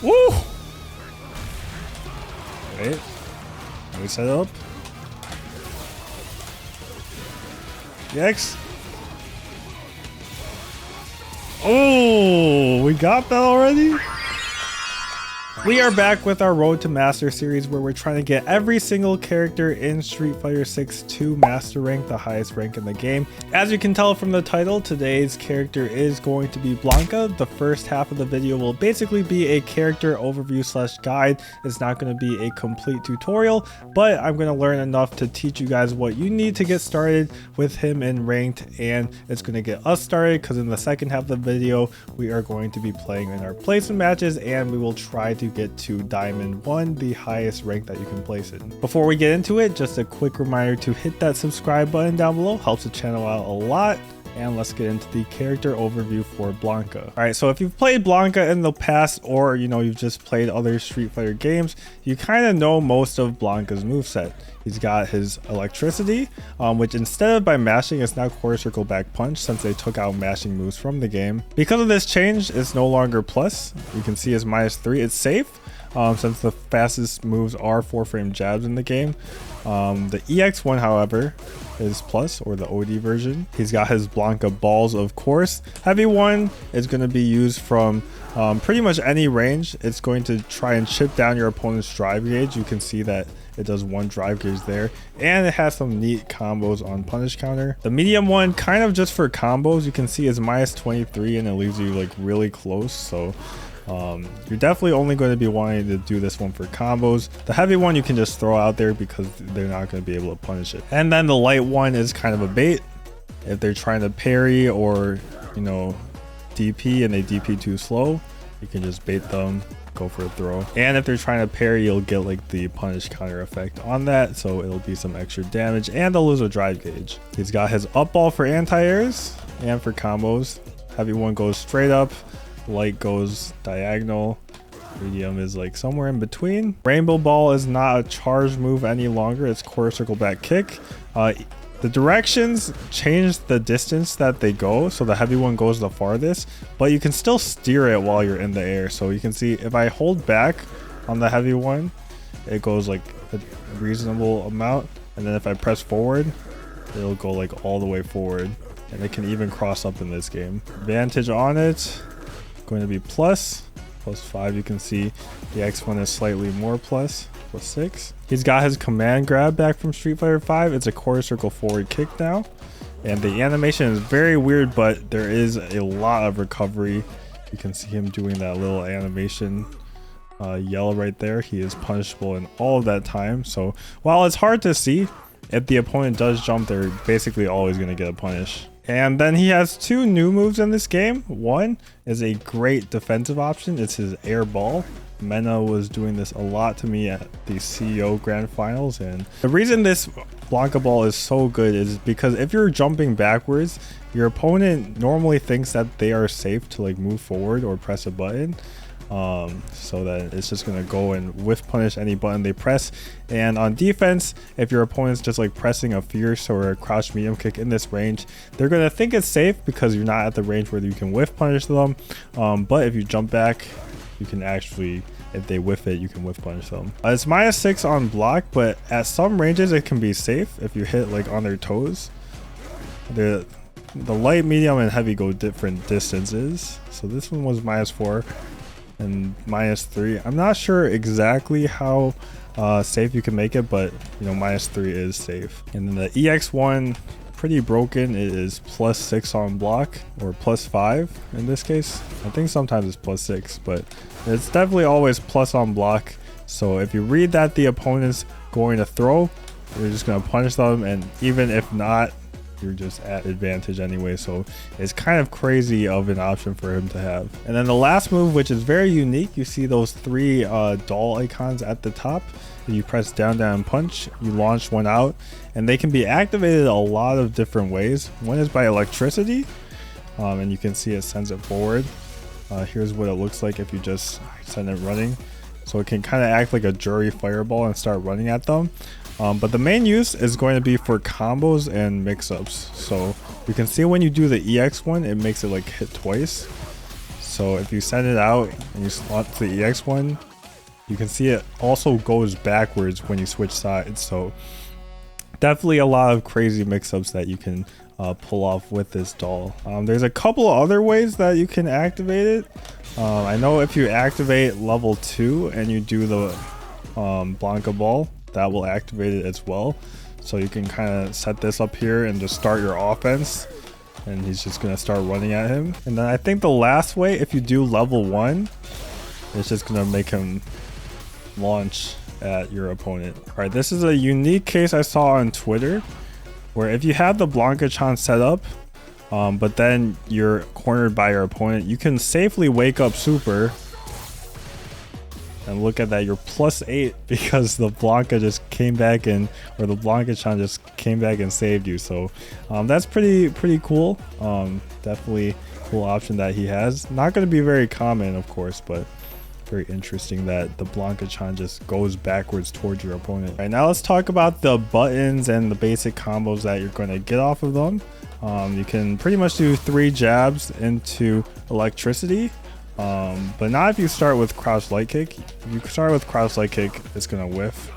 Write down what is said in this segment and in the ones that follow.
Woo! Wait. Let me set it up. X. Oh, we got that already? We are back with our Road to Master series where we're trying to get every single character in Street Fighter 6 to Master Rank, the highest rank in the game. As you can tell from the title, today's character is going to be Blanka. The first half of the video will basically be a character overview slash guide. It's not going to be a complete tutorial, but I'm going to learn enough to teach you guys what you need to get started with him in ranked, and it's going to get us started because in the second half of the video, we are going to be playing in our placement matches and we will try to get to Diamond 1, the highest rank that you can place in. Before we get into it, just a quick reminder to hit that subscribe button down below, helps the channel out a lot. And let's get into the character overview for Blanka. All right, so if you've played Blanka in the past, or you've just played other Street Fighter games, you kind of know most of Blanka's moveset. He's got his electricity, which instead of by mashing, it's now quarter circle back punch since they took out mashing moves from the game. Because of this change, it's no longer plus. You can see his -3. It's safe since the fastest moves are 4-frame jabs in the game. The EX1, however, is plus, or the OD version. He's got his Blanka balls, of course. Heavy one is going to be used from pretty much any range. It's going to try and chip down your opponent's drive gauge. You can see that it does one drive gauge there, and it has some neat combos on punish counter. The medium one, kind of just for combos. You can see is -23 and it leaves you like really close, so you're definitely only going to be wanting to do this one for combos. The heavy one you can just throw out there because they're not going to be able to punish it. And then the light one is kind of a bait if they're trying to parry or DP and they DP too slow. You can just bait them, go for a throw, and if they're trying to parry, you'll get like the punish counter effect on that, so it'll be some extra damage and they'll lose a drive gauge. He's got his up ball for anti-airs and for combos. Heavy one goes straight up, light goes diagonal, medium is like somewhere in between. Rainbow ball is not a charge move any longer, it's quarter circle back kick. The directions change the distance that they go, so the heavy one goes the farthest, but you can still steer it while you're in the air. So you can see if I hold back on the heavy one, it goes like a reasonable amount, and then if I press forward, it'll go like all the way forward, and it can even cross up in this game. Advantage on it, going to be +5. You can see the X1 is slightly more +6. He's got his command grab back from Street Fighter 5. It's a quarter circle forward kick now, and the animation is very weird, but there is a lot of recovery. You can see him doing that little animation yellow right there. He is punishable in all of that time, so while it's hard to see, if the opponent does jump, they're basically always going to get a punish. And then he has two new moves in this game. One is a great defensive option. It's his air ball. Mena was doing this a lot to me at the CEO Grand Finals, and the reason this Blanka ball is so good is because if you're jumping backwards, your opponent normally thinks that they are safe to like move forward or press a button, so that it's just going to go and whiff punish any button they press. And on defense, if your opponent's just like pressing a fierce or a crouch medium kick in this range, they're going to think it's safe because you're not at the range where you can whiff punish them, but if you jump back, you can actually, if they whiff it, you can whiff punish them. It's -6 on block, but at some ranges it can be safe if you hit like on their toes. The light, medium, and heavy go different distances. So this one was -4 and -3. I'm not sure exactly how safe you can make it, but -3 is safe. And then the EX1, pretty broken. It is +6 on block, or +5 in this case. I think sometimes it's +6, but it's definitely always plus on block. So if you read that the opponent's going to throw, you're just going to punish them, and even if not, you're just at advantage anyway. So it's kind of crazy of an option for him to have. And then the last move, which is very unique, you see those three doll icons at the top. If you press down, down, punch, you launch one out, and they can be activated a lot of different ways. One is by electricity, and you can see it sends it forward. Here's what it looks like if you just send it running. So it can kind of act like a jury fireball and start running at them. But the main use is going to be for combos and mix-ups. So you can see when you do the EX one, it makes it like hit twice. So So if you send it out and you slot the EX one, you can see it also goes backwards when you switch sides. So definitely a lot of crazy mix-ups that you can pull off with this doll. There's a couple of other ways that you can activate it. I know if you activate level 2 and you do the Blanka ball, that will activate it as well. So you can kind of set this up here and just start your offense, and he's just gonna start running at him. And then I think the last way, if you do level 1, it's just gonna make him launch at your opponent. All right, this is a unique case I saw on Twitter, where if you have the Blanka-chan set up, but then you're cornered by your opponent, you can safely wake up super. And look at that, you're +8 because the Blanka just came back in, or the Blanka-chan just came back and saved you. So that's pretty cool. Definitely cool option that he has. Not going to be very common, of course, but very interesting that the Blanka-chan just goes backwards towards your opponent. All right, now let's talk about the buttons and the basic combos that you're going to get off of them. You can pretty much do 3 jabs into electricity. But not if you start with crouch light kick. If you start with crouch light kick, it's gonna whiff,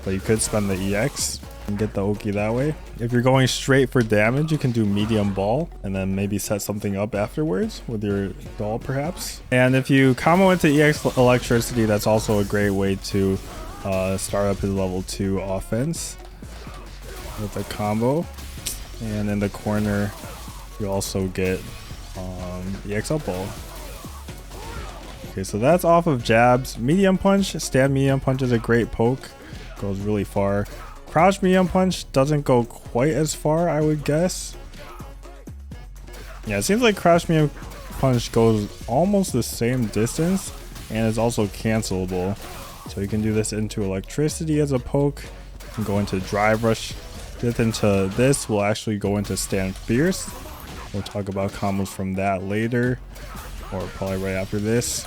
but you could spend the EX and get the Oki that way. If you're going straight for damage, you can do medium ball and then maybe set something up afterwards with your doll perhaps. And if you combo into EX electricity, that's also a great way to start up his level 2 offense with a combo. And in the corner, you also get EX up ball. Okay, so that's off of jabs. Medium punch, stand medium punch is a great poke, goes really far. Crouch medium punch doesn't go quite as far, I would guess. Yeah, it seems like crouch medium punch goes almost the same distance and is also cancelable. So you can do this into electricity as a poke. You can go into drive rush. Dip into this will actually go into stand fierce. We'll talk about combos from that later, or probably right after this.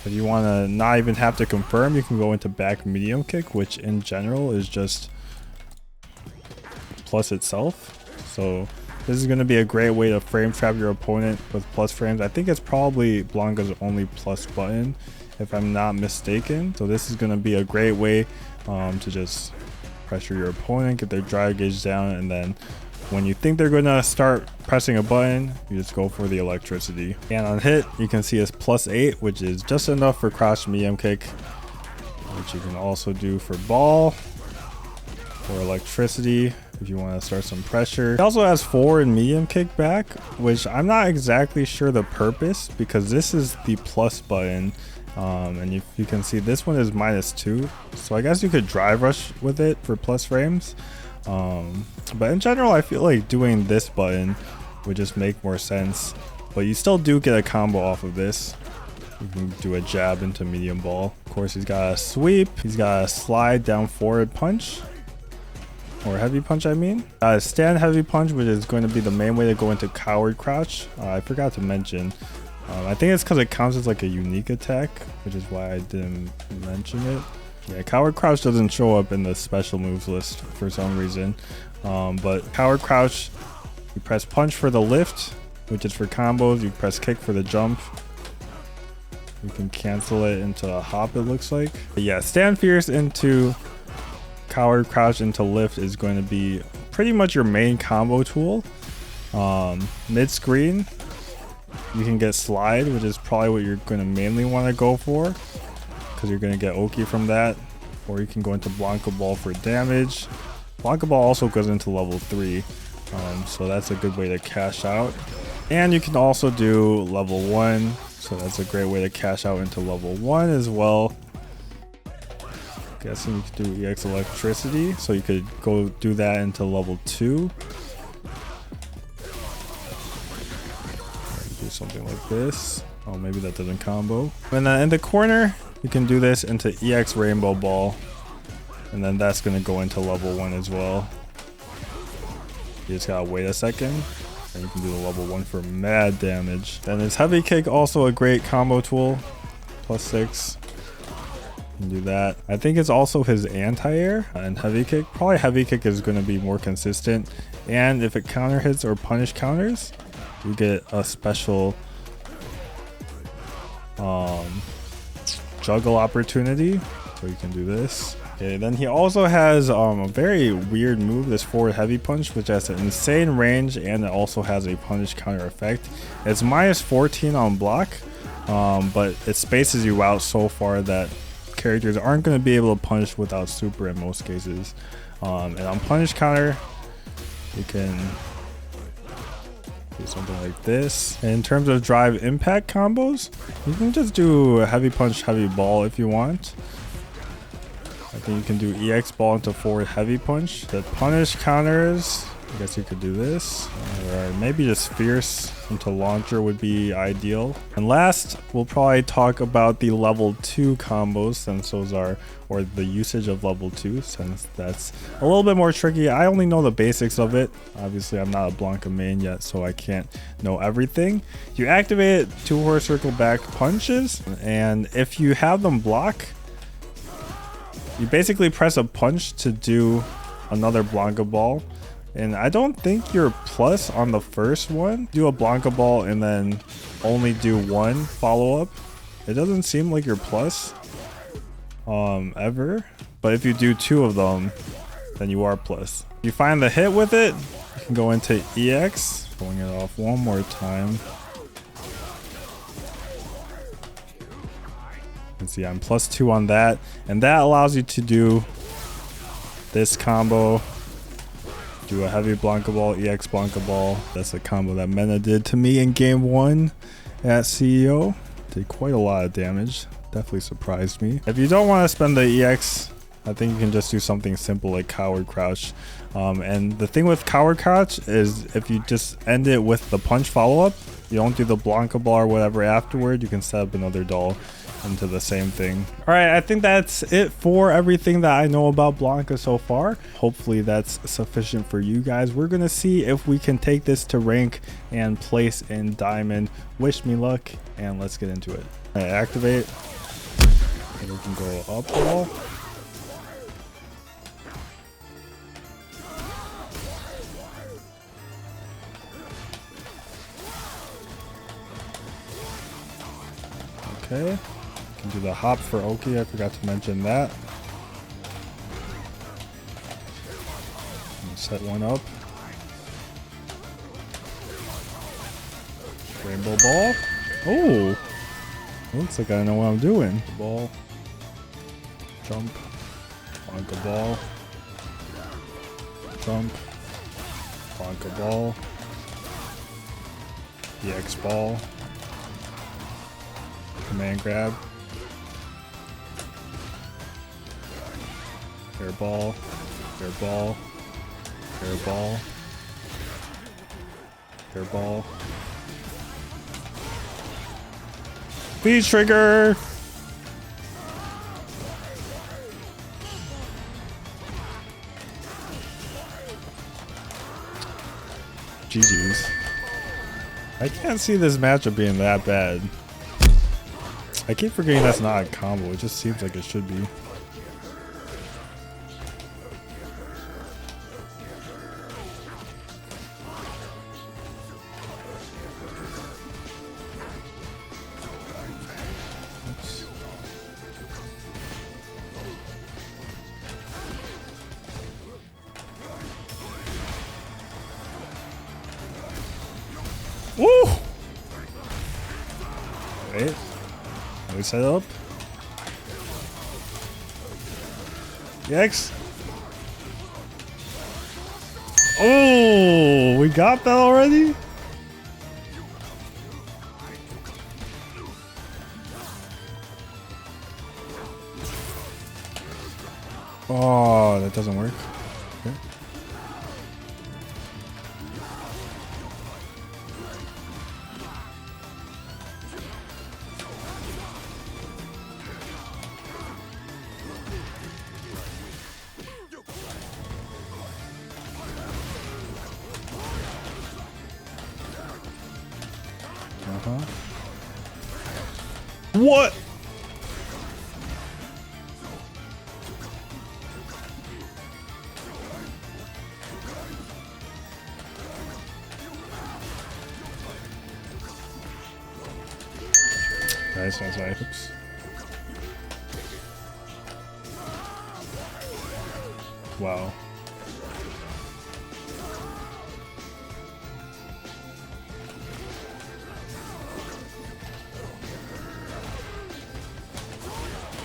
If you want to not even have to confirm, you can go into back medium kick, which in general is just plus itself. So this is going to be a great way to frame trap your opponent with plus frames. I think it's probably Blanka's only plus button, if I'm not mistaken. So this is going to be a great way to just pressure your opponent, get their drive gauge down, and then when you think they're gonna start pressing a button, you just go for the electricity. And on hit, you can see it's +8, which is just enough for crouch medium kick, which you can also do for ball or electricity if you want to start some pressure. It also has forward medium kick back, which I'm not exactly sure the purpose, because this is the plus button. And if you can see, this one is -2, so I guess you could drive rush with it for plus frames. But in general, I feel like doing this button would just make more sense, but you still do get a combo off of this. You can do a jab into medium ball. Of course, he's got a sweep, he's got a slide down forward punch, or heavy punch I mean. Stand heavy punch, which is going to be the main way to go into coward crouch. I forgot to mention, I think it's because it counts as like a unique attack, which is why I didn't mention it. Yeah, coward crouch doesn't show up in the special moves list for some reason. But coward crouch, you press punch for the lift, which is for combos. You press kick for the jump. You can cancel it into a hop, it looks like. But yeah, stand fierce into coward crouch into lift is going to be pretty much your main combo tool. Mid screen, you can get slide, which is probably what you're going to mainly want to go for, because you're going to get Oki from that. Or you can go into Blanka ball for damage. Blanka ball also goes into level 3, so that's a good way to cash out. And you can also do level 1, so that's a great way to cash out into level 1 as well. Guessing you could do EX electricity, so you could go do that into level 2. Do something like this. Oh, maybe that doesn't combo. And then in the corner, you can do this into EX rainbow ball, and then that's going to go into level 1 as well. You just gotta wait a second, and you can do the level 1 for mad damage. Then is heavy kick also a great combo tool, +6. You can do that. I think it's also his anti-air and heavy kick. Probably heavy kick is going to be more consistent, and if it counter hits or punish counters, you get a special juggle opportunity, so you can do this. Okay, then he also has a very weird move, this forward heavy punch, which has an insane range, and it also has a punish counter effect. It's minus 14 on block, but it spaces you out so far that characters aren't going to be able to punish without super in most cases. And on punish counter, you can do something like this. And in terms of drive impact combos, you can just do a heavy punch, heavy ball if you want. I think you can do EX ball into forward heavy punch. The punish counters, I guess you could do this. Or maybe just fierce into launcher would be ideal. And last, we'll probably talk about the level 2 combos, since those are, or the usage of level 2, since that's a little bit more tricky. I only know the basics of it. Obviously, I'm not a Blanka main yet, so I can't know everything. You activate 2 horse circle back punches, and if you have them block, you basically press a punch to do another Blanka ball. And I don't think you're plus on the first one. Do a Blanka ball and then only do one follow-up. It doesn't seem like you're plus ever. But if you do 2 of them, then you are plus. If you find the hit with it, you can go into EX. Pulling it off one more time. You can see I'm plus 2 on that. And that allows you to do this combo. Do a heavy Blanka ball, EX Blanka ball. That's a combo that Mena did to me in game 1 at CEO. Did quite a lot of damage. Definitely surprised me. If you don't want to spend the EX, I think you can just do something simple like Coward Crouch. And the thing with Coward Crouch is if you just end it with the punch follow-up, you don't do the Blanka ball or whatever afterward, you can set up another doll into the same thing. All right, I think that's it for everything that I know about Blanka so far. Hopefully that's sufficient for you guys. We're gonna see if we can take this to rank and place in diamond. Wish me luck, and let's get into it. I activate, and we can go up wall. Okay. Do the hop for Oki, I forgot to mention that. Set one up. Rainbow ball. Oh, looks like I know what I'm doing. Ball. Jump. Blanka ball. Jump. Blanka ball. EX ball. Command grab. Air ball, air ball, air ball, air ball. Speed trigger. GG's. I can't see this matchup being that bad. I keep forgetting that's not a combo. It just seems like it should be. Woo! Wait. Let me set up. EX. Oh, we got that already? Oh, that doesn't work. Okay. What? Nice, nice, nice. Oops. Wow.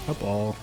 Up all.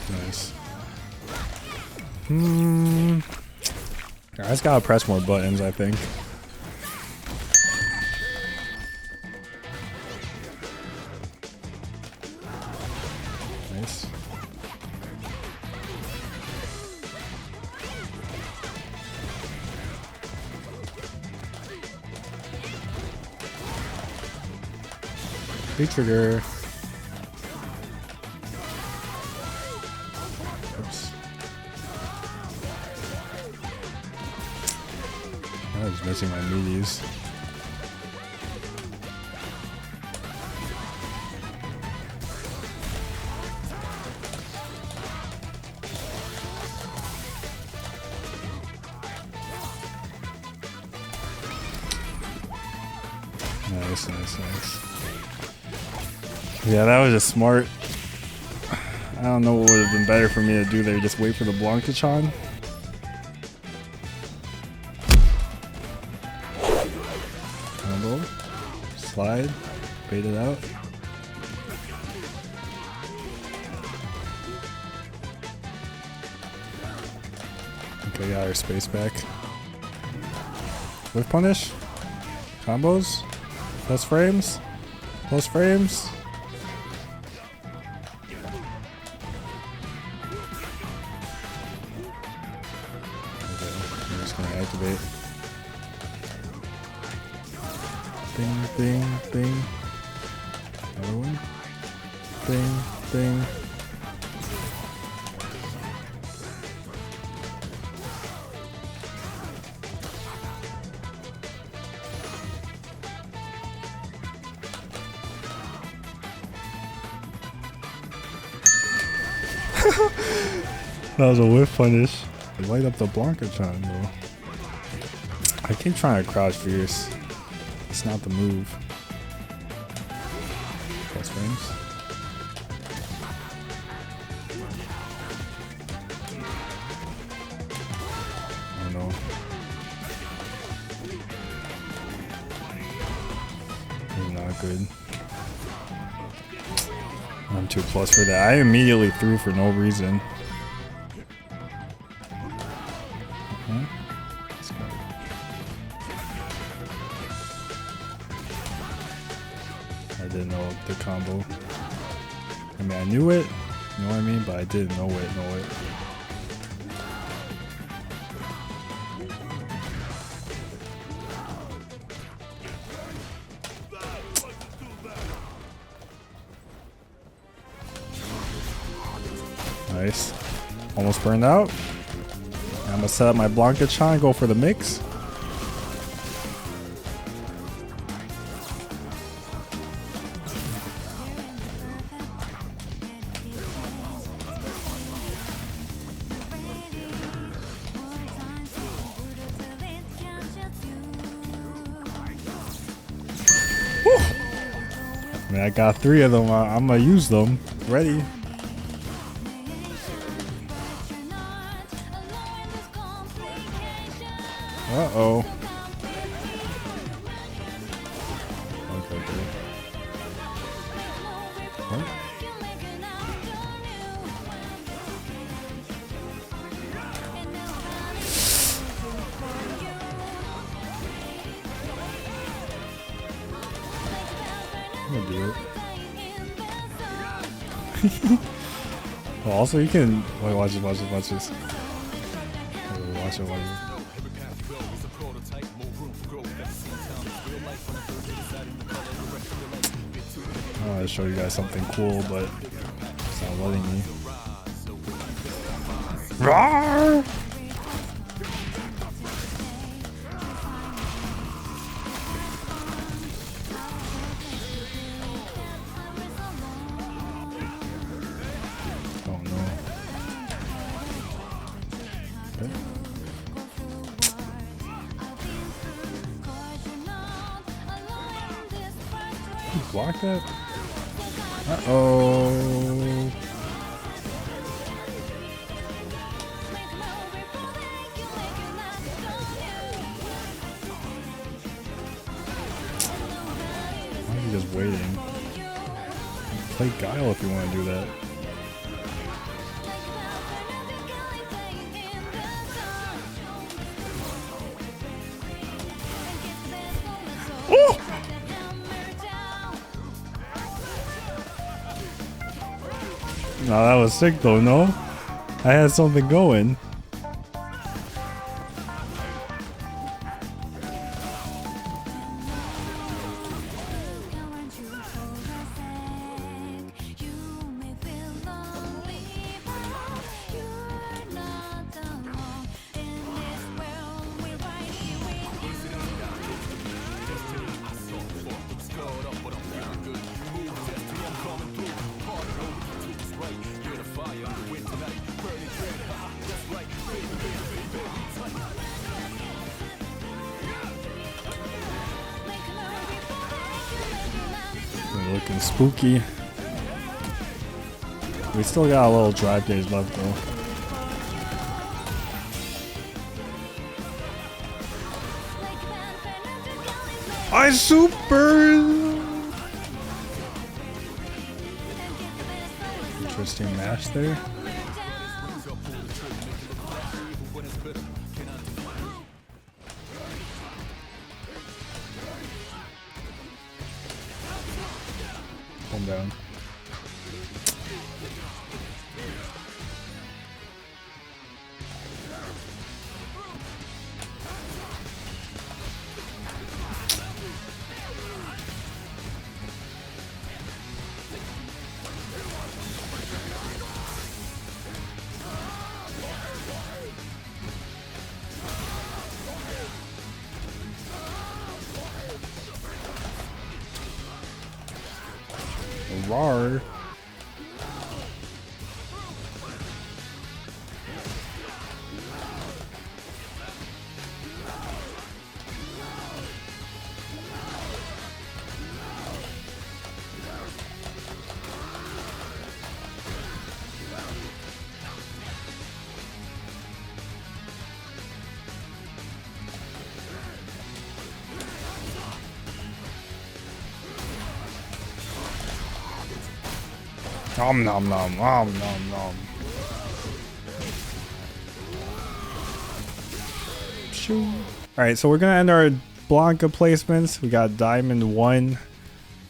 Nice. I just gotta press more buttons, I think. Nice. Big trigger. Oops. I was missing my meaties. Nice, nice, nice. Yeah, that was just smart. I don't know what would have been better for me to do there. Just wait for the Blanka Chun. Combo. Slide. Bait it out. Okay, got our space back. Whiff punish. Combos. Plus frames. Plus frames. Okay, I'm just gonna activate. Bing, bing, bing. Another one. Bing, bing. That was a whiff punish. Light up the Blanka Chun though. I keep trying to crouch fierce. It's not the move. Plus frames. I don't know. It's not good. I'm too plus for that. I immediately threw for no reason. Let's go. I didn't know the combo. I mean, I knew it, you know what I mean? But I didn't know it. Nice. Almost burned out. I'm gonna set up my Blanka Chun and go for the mix. Whew. I mean, I got 3 of them. I'm gonna use them. Ready. Uh-oh. Okay, good. What? I'm gonna do it. Oh, also, you can wait, watch this. Watch this. Watch it. I want to show you guys something cool, but it's not letting me. Roar! Oh no. Okay. Block that? Uh-oh. Why are you just waiting? Play Guile if you want to do that. Oh! No, that was sick though, no? I had something going. Looking spooky. We still got a little drive days left though. I super. Interesting match there. Calm down. Rar. Nom nom nom nom nom nom. Alright, so we're gonna end our Blanka placements. We got Diamond 1,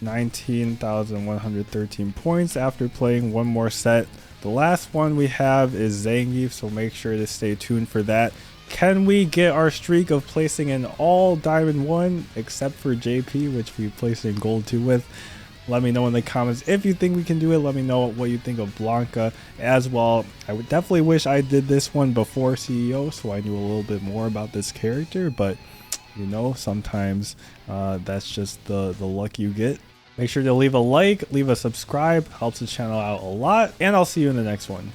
19,113 points after playing one more set. The last one we have is Zangief, so make sure to stay tuned for that. Can we get our streak of placing in all Diamond 1 except for JP, which we placed in Gold 2 with? Let me know in the comments if you think we can do it. Let me know what you think of Blanka as well. I would definitely wish I did this one before CEO, so I knew a little bit more about this character, but you know, sometimes that's just the luck you get. Make sure to leave a like, leave a subscribe, helps the channel out a lot, and I'll see you in the next one.